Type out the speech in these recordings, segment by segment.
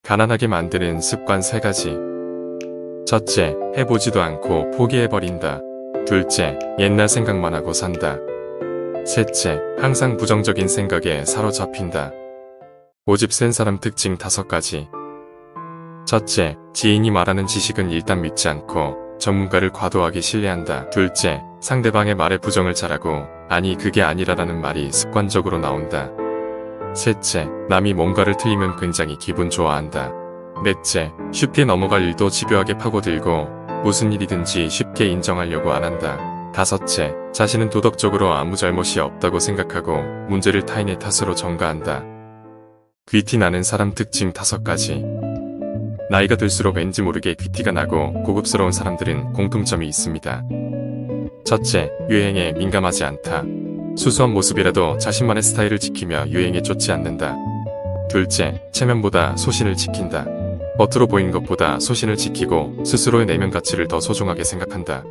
가난하게 만드는 습관 3가지. 첫째, 해보지도 않고 포기해버린다. 둘째, 옛날 생각만 하고 산다. 셋째, 항상 부정적인 생각에 사로잡힌다. 고집 센 사람 특징 5가지. 첫째, 지인이 말하는 지식은 일단 믿지 않고 전문가를 과도하게 신뢰한다. 둘째, 상대방의 말에 부정을 잘하고 아니 그게 아니라라는 말이 습관적으로 나온다. 셋째, 남이 뭔가를 틀리면 굉장히 기분 좋아한다. 넷째, 쉽게 넘어갈 일도 집요하게 파고들고 무슨 일이든지 쉽게 인정하려고 안 한다. 다섯째, 자신은 도덕적으로 아무 잘못이 없다고 생각하고 문제를 타인의 탓으로 전가한다. 귀티 나는 사람 특징 5가지. 나이가 들수록 왠지 모르게 귀티가 나고 고급스러운 사람들은 공통점이 있습니다. 첫째, 유행에 민감하지 않다. 수수한 모습이라도 자신만의 스타일을 지키며 유행에 쫓지 않는다. 둘째, 체면보다 소신을 지킨다. 겉으로 보이는 것보다 소신을 지키고 스스로의 내면 가치를 더 소중하게 생각한다.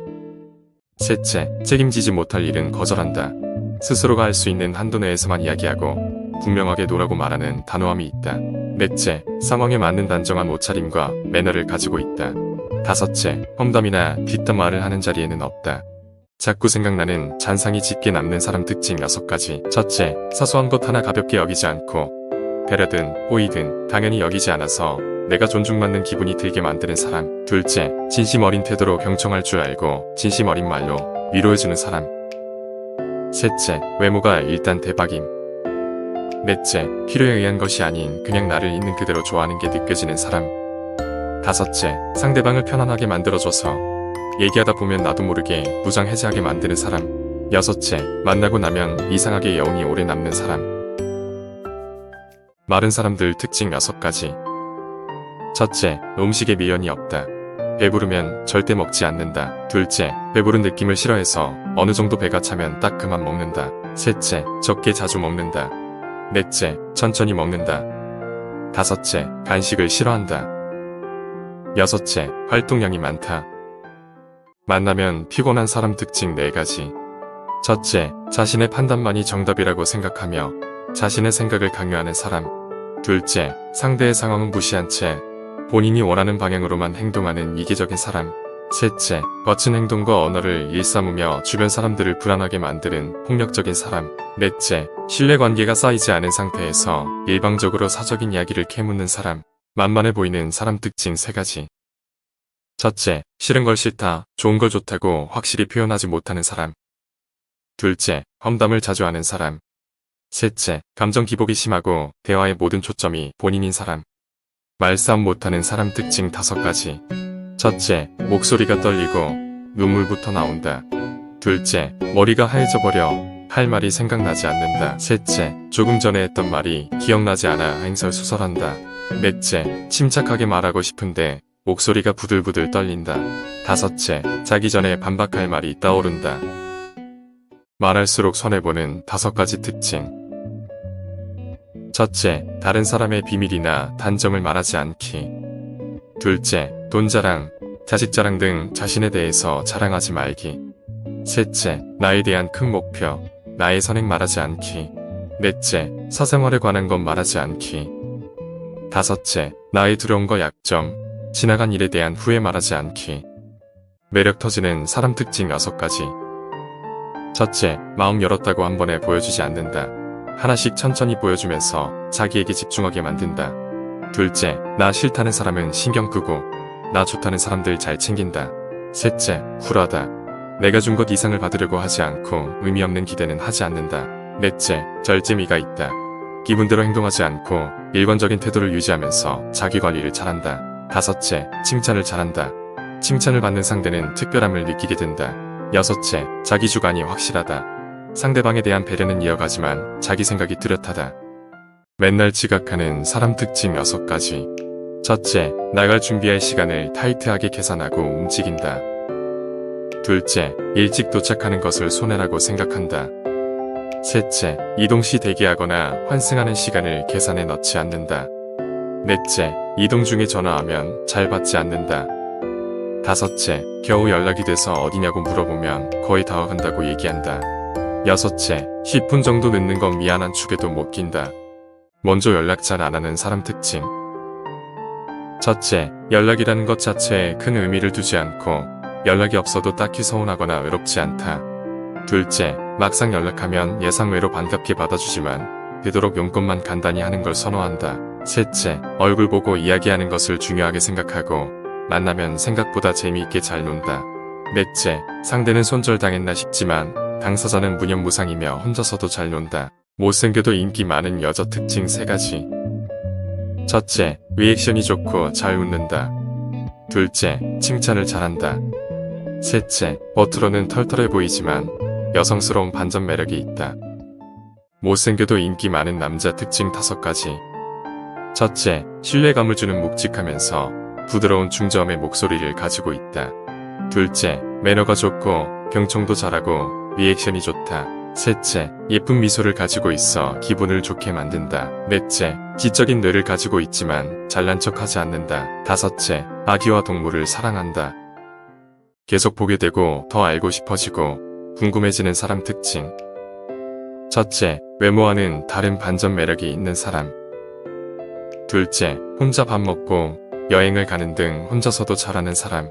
셋째, 책임지지 못할 일은 거절한다. 스스로가 할 수 있는 한도 내에서만 이야기하고 분명하게 노라고 말하는 단호함이 있다. 넷째, 상황에 맞는 단정한 옷차림과 매너를 가지고 있다. 다섯째, 험담이나 뒷담 말을 하는 자리에는 없다. 자꾸 생각나는 잔상이 짙게 남는 사람 특징 6가지. 첫째, 사소한 것 하나 가볍게 여기지 않고 배려든 호의든 당연히 여기지 않아서 내가 존중받는 기분이 들게 만드는 사람. 둘째, 진심 어린 태도로 경청할 줄 알고 진심 어린 말로 위로해주는 사람. 셋째, 외모가 일단 대박임. 넷째, 필요에 의한 것이 아닌 그냥 나를 있는 그대로 좋아하는 게 느껴지는 사람. 다섯째, 상대방을 편안하게 만들어줘서 얘기하다 보면 나도 모르게 무장해제하게 만드는 사람. 여섯째, 만나고 나면 이상하게 여운이 오래 남는 사람. 마른 사람들 특징 6가지. 첫째, 음식에 미련이 없다. 배부르면 절대 먹지 않는다. 둘째, 배부른 느낌을 싫어해서 어느 정도 배가 차면 딱 그만 먹는다. 셋째, 적게 자주 먹는다. 넷째, 천천히 먹는다. 다섯째, 간식을 싫어한다. 여섯째, 활동량이 많다. 만나면 피곤한 사람 특징 4가지. 첫째, 자신의 판단만이 정답이라고 생각하며 자신의 생각을 강요하는 사람. 둘째, 상대의 상황은 무시한 채 본인이 원하는 방향으로만 행동하는 이기적인 사람. 셋째, 거친 행동과 언어를 일삼으며 주변 사람들을 불안하게 만드는 폭력적인 사람. 넷째, 신뢰관계가 쌓이지 않은 상태에서 일방적으로 사적인 이야기를 캐묻는 사람. 만만해 보이는 사람 특징 3가지. 첫째, 싫은 걸 싫다, 좋은 걸 좋다고 확실히 표현하지 못하는 사람. 둘째, 험담을 자주 하는 사람. 셋째, 감정 기복이 심하고 대화의 모든 초점이 본인인 사람. 말싸움 못하는 사람 특징 5가지. 첫째, 목소리가 떨리고 눈물부터 나온다. 둘째, 머리가 하얘져버려 할 말이 생각나지 않는다. 셋째, 조금 전에 했던 말이 기억나지 않아 횡설수설한다. 넷째, 침착하게 말하고 싶은데 목소리가 부들부들 떨린다. 다섯째, 자기 전에 반박할 말이 떠오른다. 말할수록 손해보는 5가지 특징. 첫째, 다른 사람의 비밀이나 단점을 말하지 않기. 둘째, 돈 자랑, 자식 자랑 등 자신에 대해서 자랑하지 말기. 셋째, 나에 대한 큰 목표, 나의 선행 말하지 않기. 넷째, 사생활에 관한 것 말하지 않기. 다섯째, 나의 두려움과 약점, 지나간 일에 대한 후회 말하지 않기. 매력 터지는 사람 특징 6가지. 첫째, 마음 열었다고 한 번에 보여주지 않는다. 하나씩 천천히 보여주면서 자기에게 집중하게 만든다. 둘째, 나 싫다는 사람은 신경 끄고 나 좋다는 사람들 잘 챙긴다. 셋째, 쿨하다. 내가 준 것 이상을 받으려고 하지 않고 의미 없는 기대는 하지 않는다. 넷째, 절제미가 있다. 기분대로 행동하지 않고 일관적인 태도를 유지하면서 자기 관리를 잘한다. 다섯째, 칭찬을 잘한다. 칭찬을 받는 상대는 특별함을 느끼게 된다. 여섯째, 자기 주관이 확실하다. 상대방에 대한 배려는 이어가지만 자기 생각이 뚜렷하다. 맨날 지각하는 사람 특징 6가지. 첫째, 나갈 준비할 시간을 타이트하게 계산하고 움직인다. 둘째, 일찍 도착하는 것을 손해라고 생각한다. 셋째, 이동 시 대기하거나 환승하는 시간을 계산해 넣지 않는다. 넷째, 이동 중에 전화하면 잘 받지 않는다. 다섯째, 겨우 연락이 돼서 어디냐고 물어보면 거의 다 와간다고 얘기한다. 여섯째, 10분 정도 늦는 건 미안한 축에도 못 낀다. 먼저 연락 잘 안 하는 사람 특징. 첫째, 연락이라는 것 자체에 큰 의미를 두지 않고 연락이 없어도 딱히 서운하거나 외롭지 않다. 둘째, 막상 연락하면 예상외로 반갑게 받아주지만 되도록 용건만 간단히 하는 걸 선호한다. 셋째, 얼굴 보고 이야기하는 것을 중요하게 생각하고 만나면 생각보다 재미있게 잘 논다. 넷째, 상대는 손절당했나 싶지만 당사자는 무념무상이며 혼자서도 잘 논다. 못생겨도 인기 많은 여자 특징 3가지. 첫째, 리액션이 좋고 잘 웃는다. 둘째, 칭찬을 잘한다. 셋째, 겉으로는 털털해 보이지만 여성스러운 반전 매력이 있다. 못생겨도 인기 많은 남자 특징 5가지. 첫째, 신뢰감을 주는 묵직하면서 부드러운 중저음의 목소리를 가지고 있다. 둘째, 매너가 좋고 경청도 잘하고 리액션이 좋다. 셋째, 예쁜 미소를 가지고 있어 기분을 좋게 만든다. 넷째, 지적인 뇌를 가지고 있지만 잘난 척하지 않는다. 다섯째, 아기와 동물을 사랑한다. 계속 보게 되고 더 알고 싶어지고 궁금해지는 사람 특징. 첫째, 외모와는 다른 반전 매력이 있는 사람. 둘째, 혼자 밥 먹고 여행을 가는 등 혼자서도 잘하는 사람.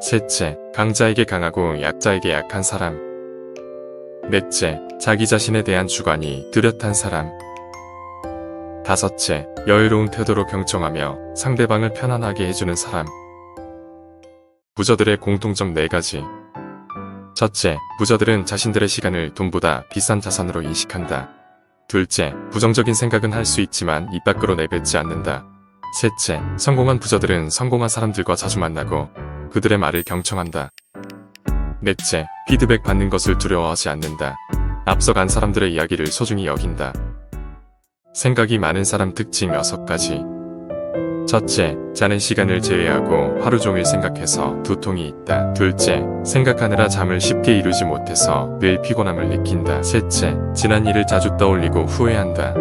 셋째, 강자에게 강하고 약자에게 약한 사람. 넷째, 자기 자신에 대한 주관이 뚜렷한 사람. 다섯째, 여유로운 태도로 경청하며 상대방을 편안하게 해주는 사람. 부자들의 공통점 4가지. 첫째, 부자들은 자신들의 시간을 돈보다 비싼 자산으로 인식한다. 둘째, 부정적인 생각은 할 수 있지만 입 밖으로 내뱉지 않는다. 셋째, 성공한 부자들은 성공한 사람들과 자주 만나고 그들의 말을 경청한다. 넷째, 피드백 받는 것을 두려워하지 않는다. 앞서간 사람들의 이야기를 소중히 여긴다. 생각이 많은 사람 특징 6가지. 첫째, 자는 시간을 제외하고 하루 종일 생각해서 두통이 있다. 둘째, 생각하느라 잠을 쉽게 이루지 못해서 늘 피곤함을 느낀다. 셋째, 지난 일을 자주 떠올리고 후회한다.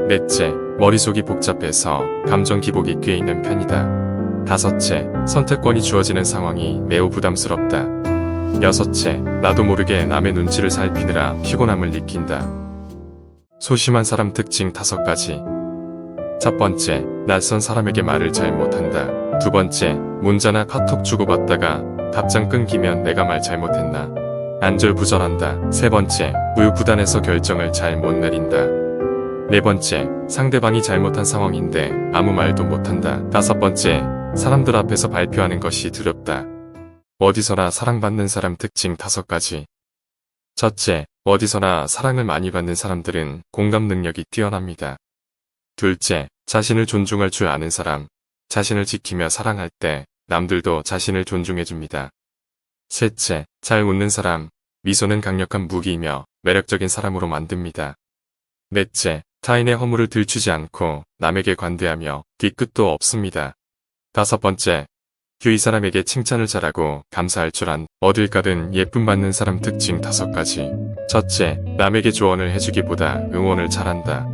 넷째, 머릿속이 복잡해서 감정 기복이 꽤 있는 편이다. 다섯째, 선택권이 주어지는 상황이 매우 부담스럽다. 여섯째, 나도 모르게 남의 눈치를 살피느라 피곤함을 느낀다. 소심한 사람 특징 5가지. 첫 번째, 낯선 사람에게 말을 잘 못한다. 두 번째, 문자나 카톡 주고받다가 답장 끊기면 내가 말 잘못했나 안절부절한다. 세 번째, 우유부단해서 결정을 잘 못 내린다. 네 번째, 상대방이 잘못한 상황인데 아무 말도 못한다. 다섯 번째, 사람들 앞에서 발표하는 것이 두렵다. 어디서나 사랑받는 사람 특징 5가지. 첫째, 어디서나 사랑을 많이 받는 사람들은 공감 능력이 뛰어납니다. 둘째, 자신을 존중할 줄 아는 사람. 자신을 지키며 사랑할 때 남들도 자신을 존중해줍니다. 셋째, 잘 웃는 사람. 미소는 강력한 무기이며 매력적인 사람으로 만듭니다. 넷째, 타인의 허물을 들추지 않고 남에게 관대하며 뒤끝도 없습니다. 다섯 번째, 이 사람에게 칭찬을 잘하고 감사할 줄 안. 어딜 가든 예쁨 받는 사람 특징 5가지. 첫째, 남에게 조언을 해주기보다 응원을 잘한다.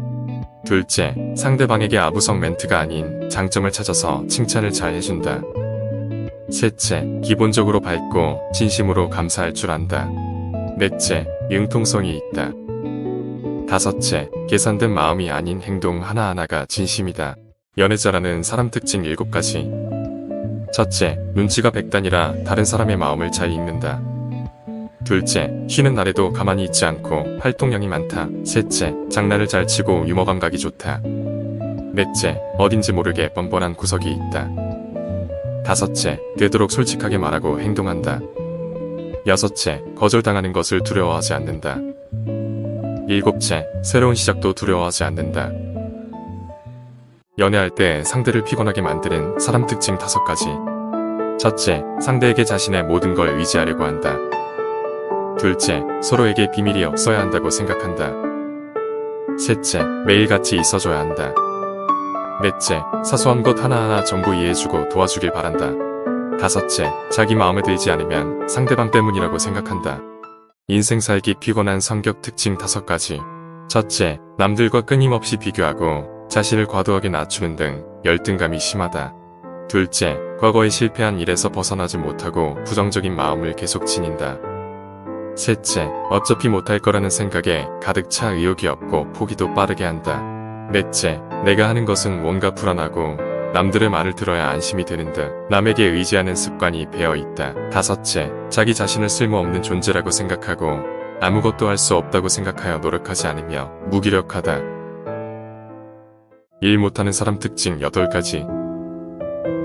둘째, 상대방에게 아부성 멘트가 아닌 장점을 찾아서 칭찬을 잘 해준다. 셋째, 기본적으로 밝고 진심으로 감사할 줄 안다. 넷째, 융통성이 있다. 다섯째, 계산된 마음이 아닌 행동 하나하나가 진심이다. 연애자라는 사람 특징 7가지. 첫째, 눈치가 백단이라 다른 사람의 마음을 잘 읽는다. 둘째, 쉬는 날에도 가만히 있지 않고 활동량이 많다. 셋째, 장난을 잘 치고 유머 감각이 좋다. 넷째, 어딘지 모르게 뻔뻔한 구석이 있다. 다섯째, 되도록 솔직하게 말하고 행동한다. 여섯째, 거절당하는 것을 두려워하지 않는다. 일곱째, 새로운 시작도 두려워하지 않는다. 연애할 때 상대를 피곤하게 만드는 사람 특징 5가지. 첫째, 상대에게 자신의 모든 걸 의지하려고 한다. 둘째, 서로에게 비밀이 없어야 한다고 생각한다. 셋째, 매일 같이 있어줘야 한다. 넷째, 사소한 것 하나하나 전부 이해해주고 도와주길 바란다. 다섯째, 자기 마음에 들지 않으면 상대방 때문이라고 생각한다. 인생 살기 피곤한 성격 특징 5가지. 첫째, 남들과 끊임없이 비교하고 자신을 과도하게 낮추는 등 열등감이 심하다. 둘째, 과거에 실패한 일에서 벗어나지 못하고 부정적인 마음을 계속 지닌다. 셋째, 어차피 못할 거라는 생각에 가득 차 의욕이 없고 포기도 빠르게 한다. 넷째, 내가 하는 것은 뭔가 불안하고 남들의 말을 들어야 안심이 되는 듯 남에게 의지하는 습관이 배어 있다. 다섯째, 자기 자신을 쓸모없는 존재라고 생각하고 아무것도 할 수 없다고 생각하여 노력하지 않으며 무기력하다. 일 못하는 사람 특징 8가지.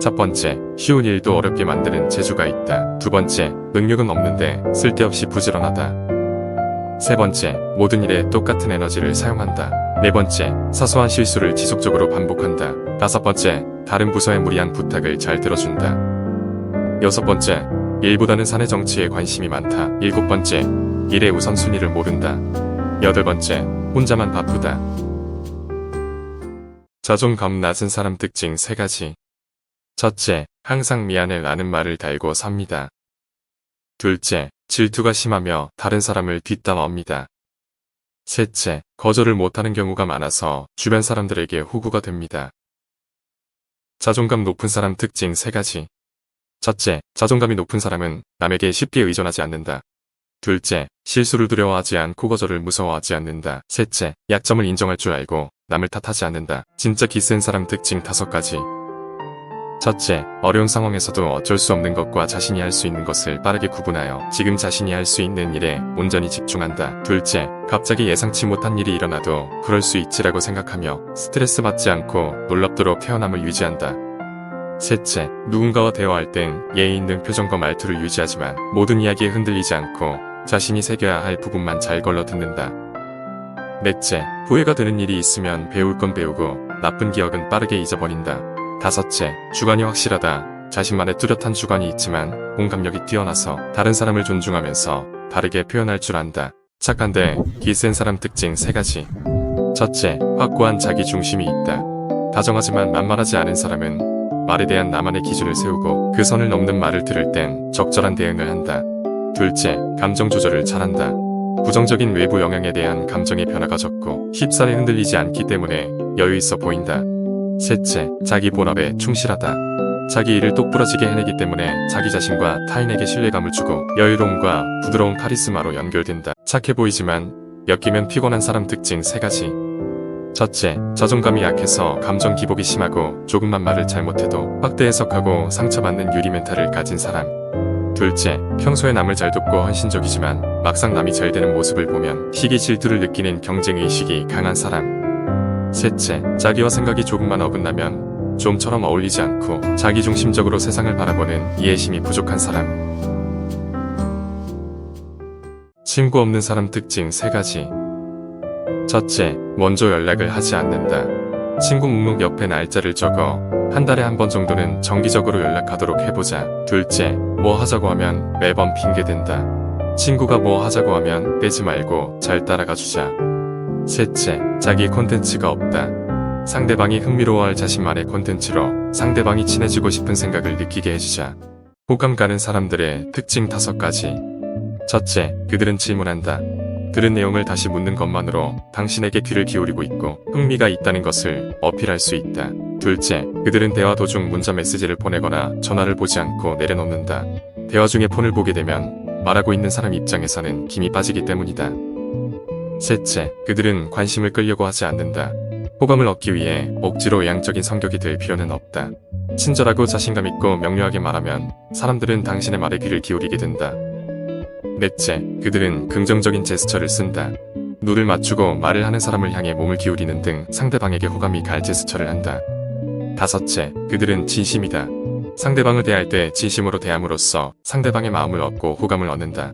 첫 번째, 쉬운 일도 어렵게 만드는 재주가 있다. 두 번째, 능력은 없는데 쓸데없이 부지런하다. 세 번째, 모든 일에 똑같은 에너지를 사용한다. 네 번째, 사소한 실수를 지속적으로 반복한다. 다섯 번째, 다른 부서의 무리한 부탁을 잘 들어준다. 여섯 번째, 일보다는 사내 정치에 관심이 많다. 일곱 번째, 일의 우선순위를 모른다. 여덟 번째, 혼자만 바쁘다. 자존감 낮은 사람 특징 3가지. 첫째, 항상 미안해 라는 말을 달고 삽니다. 둘째, 질투가 심하며 다른 사람을 뒷담화합니다. 셋째, 거절을 못하는 경우가 많아서 주변 사람들에게 호구가 됩니다. 자존감 높은 사람 특징 3가지. 첫째, 자존감이 높은 사람은 남에게 쉽게 의존하지 않는다. 둘째, 실수를 두려워하지 않고 거절을 무서워하지 않는다. 셋째, 약점을 인정할 줄 알고 남을 탓하지 않는다. 진짜 기센 사람 특징 5가지. 첫째, 어려운 상황에서도 어쩔 수 없는 것과 자신이 할 수 있는 것을 빠르게 구분하여 지금 자신이 할 수 있는 일에 온전히 집중한다. 둘째, 갑자기 예상치 못한 일이 일어나도 그럴 수 있지라고 생각하며 스트레스 받지 않고 놀랍도록 태어남을 유지한다. 셋째, 누군가와 대화할 땐 예의 있는 표정과 말투를 유지하지만 모든 이야기에 흔들리지 않고 자신이 새겨야 할 부분만 잘 걸러 듣는다. 넷째, 후회가 되는 일이 있으면 배울 건 배우고 나쁜 기억은 빠르게 잊어버린다. 다섯째, 주관이 확실하다. 자신만의 뚜렷한 주관이 있지만 공감력이 뛰어나서 다른 사람을 존중하면서 다르게 표현할 줄 안다. 착한데 기센 사람 특징 3가지. 첫째, 확고한 자기 중심이 있다. 다정하지만 만만하지 않은 사람은 말에 대한 나만의 기준을 세우고 그 선을 넘는 말을 들을 땐 적절한 대응을 한다. 둘째, 감정 조절을 잘한다. 부정적인 외부 영향에 대한 감정의 변화가 적고 쉽사리 흔들리지 않기 때문에 여유 있어 보인다. 셋째, 자기 본업에 충실하다. 자기 일을 똑부러지게 해내기 때문에 자기 자신과 타인에게 신뢰감을 주고 여유로움과 부드러운 카리스마로 연결된다. 착해 보이지만 엮이면 피곤한 사람 특징 3가지. 첫째, 자존감이 약해서 감정 기복이 심하고 조금만 말을 잘못해도 확대 해석하고 상처받는 유리 멘탈을 가진 사람. 둘째, 평소에 남을 잘 돕고 헌신적이지만 막상 남이 잘 되는 모습을 보면 시기 질투를 느끼는 경쟁의식이 강한 사람. 셋째, 자기와 생각이 조금만 어긋나면 좀처럼 어울리지 않고 자기중심적으로 세상을 바라보는 이해심이 부족한 사람. 친구 없는 사람 특징 3가지. 첫째, 먼저 연락을 하지 않는다. 친구 목록 옆에 날짜를 적어 한 달에 한 번 정도는 정기적으로 연락하도록 해보자. 둘째, 뭐 하자고 하면 매번 핑계댄다. 친구가 뭐 하자고 하면 빼지 말고 잘 따라가 주자. 셋째, 자기 콘텐츠가 없다. 상대방이 흥미로워할 자신만의 콘텐츠로 상대방이 친해지고 싶은 생각을 느끼게 해주자. 호감 가는 사람들의 특징 5가지. 첫째, 그들은 질문한다. 들은 내용을 다시 묻는 것만으로 당신에게 귀를 기울이고 있고 흥미가 있다는 것을 어필할 수 있다. 둘째, 그들은 대화 도중 문자 메시지를 보내거나 전화를 보지 않고 내려놓는다. 대화 중에 폰을 보게 되면 말하고 있는 사람 입장에서는 김이 빠지기 때문이다. 셋째, 그들은 관심을 끌려고 하지 않는다. 호감을 얻기 위해 억지로 외향적인 성격이 될 필요는 없다. 친절하고 자신감 있고 명료하게 말하면 사람들은 당신의 말에 귀를 기울이게 된다. 넷째, 그들은 긍정적인 제스처를 쓴다. 눈을 맞추고 말을 하는 사람을 향해 몸을 기울이는 등 상대방에게 호감이 갈 제스처를 한다. 다섯째, 그들은 진심이다. 상대방을 대할 때 진심으로 대함으로써 상대방의 마음을 얻고 호감을 얻는다.